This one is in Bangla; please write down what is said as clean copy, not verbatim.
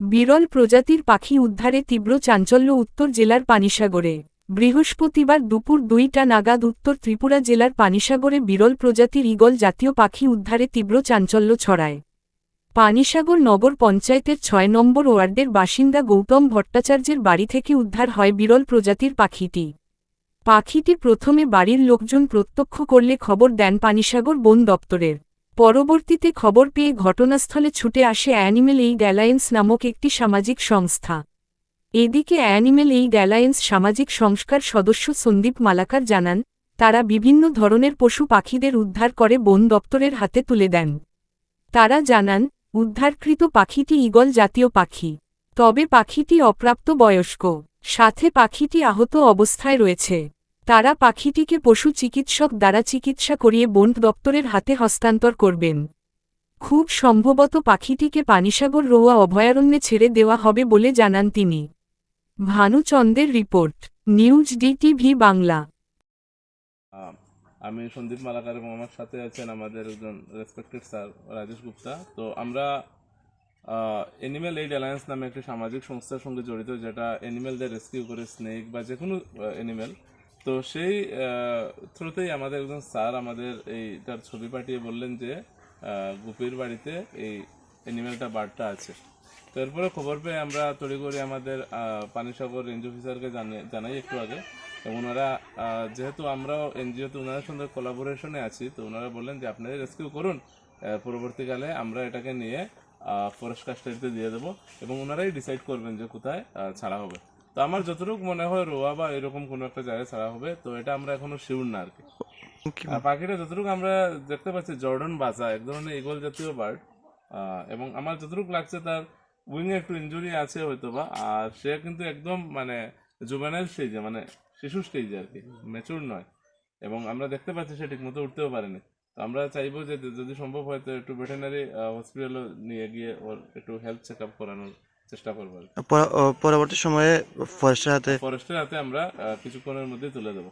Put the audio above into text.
বিরল প্রজাতির পাখি উদ্ধারে তীব্র চাঞ্চল্য উত্তর জেলার পানিসাগরে। বৃহস্পতিবার দুপুর 2টা নাগাদ উত্তর ত্রিপুরা জেলার পানিসাগরে বিরল প্রজাতির ঈগল জাতীয় পাখি উদ্ধারে তীব্র চাঞ্চল্য ছড়ায়। পানিসাগর নগর পঞ্চায়েতের 6 নম্বর ওয়ার্ডের বাসিন্দা গৌতম ভট্টাচার্যের বাড়ি থেকে উদ্ধার হয় বিরল প্রজাতির পাখিটি। পাখিটি প্রথমে বাড়ির লোকজন প্রত্যক্ষ করলে খবর দেন পানিসাগর বন দপ্তরের। পরবর্তীতে খবর পেয়ে ঘটনাস্থলে ছুটে আসে অ্যানিমেল এইড অ্যালায়েন্স নামক একটি সামাজিক সংস্থা। এদিকে অ্যানিমেল এইড অ্যালায়েন্স সামাজিক সংস্কার সদস্য সন্দীপ মালাকার জানান, তারা বিভিন্ন ধরনের পশু পাখিদের উদ্ধার করে বন দপ্তরের হাতে তুলে দেন। তারা জানান, উদ্ধারকৃত পাখিটি ঈগল জাতীয় পাখি। তবে পাখিটি অপ্রাপ্ত বয়স্ক, সাথে পাখিটি আহত অবস্থায় রয়েছে। তারা পাখিটিকে পশু চিকিৎসক দ্বারা চিকিৎসা করিয়ে বন দপ্তরের হাতে হস্তান্তর করবেন। খুব সম্ভবত পাখিটিকে পানিসাগর রোয়া অভয়ারণ্যে ছেড়ে দেওয়া হবে বলে জানান তিনি। ভানুচন্দ্রের রিপোর্ট, নিউজ ডিটিভি বাংলা। আমি সন্দীপ মালাকার এবং আমার সাথে আছেন আমাদের একজন রেসপেক্টেড স্যার রাজেশ গুপ্তা। তো আমরা অ্যানিমেল এইড অ্যালায়েন্স নামে একটি সামাজিক সংস্থার সঙ্গে জড়িত, যেটা অ্যানিমেলদের রেস্কিউ করে, স্নেক বা যে কোনো অ্যানিমেল। তো সেই থ্রুতেই আমাদের একজন স্যার আমাদের এইটার ছবি পাঠিয়ে বললেন যে গুপির বাড়িতে এই অ্যানিমেলটা বার্ডটা আছে। তো এরপরে খবর পেয়ে আমরা তড়িঘড়ি আমাদের পানিসাগর রেঞ্জ অফিসারকে জানাই একটু আগে। এবং ওনারা যেহেতু আমরাও এনজিওতে ওনাদের সঙ্গে কোলাবোরেশনে আছি, তো ওনারা বললেন যে আপনারা রেস্কিউ করুন, পরবর্তীকালে আমরা এটাকে নিয়ে ফরেস্ট কাস্টাডিতে দিয়ে দেবো এবং ওনারাই ডিসাইড করবেন যে কোথায় ছাড়া হবে। তো আমার যতটুকু মনে হয় রোয়া বা এরকম কোনো একটা জায়গায় ছাড়া হবে। তো এটা আমরা এখনো শিওর না আর কি। পাখিটা যতটুকু আমরা দেখতে পাচ্ছি জর্ডন বাজা, এক ধরনের ঈগল জাতীয় বার্ড, এবং আমার যতটুকু লাগছে তার উইংয়ে একটু ইনজুরি আছে হয়তোবা। আর সে কিন্তু একদম মানে জুভেনাইল স্টেজে, মানে শিশু স্টেজে আর কি, ম্যাচুর নয়। এবং আমরা দেখতে পাচ্ছি সে ঠিক মতো উঠতেও পারেনি। তো আমরা চাইবো যে যদি সম্ভব হয় তো একটু ভেটেরিনারি হসপিটালে নিয়ে গিয়ে ওর একটু হেলথ চেক আপ করানোর চেষ্টা করবো। পরবর্তী সময়ে ফরেস্টের হাতে আমরা কিছুক্ষণের মধ্যে তুলে দেবো।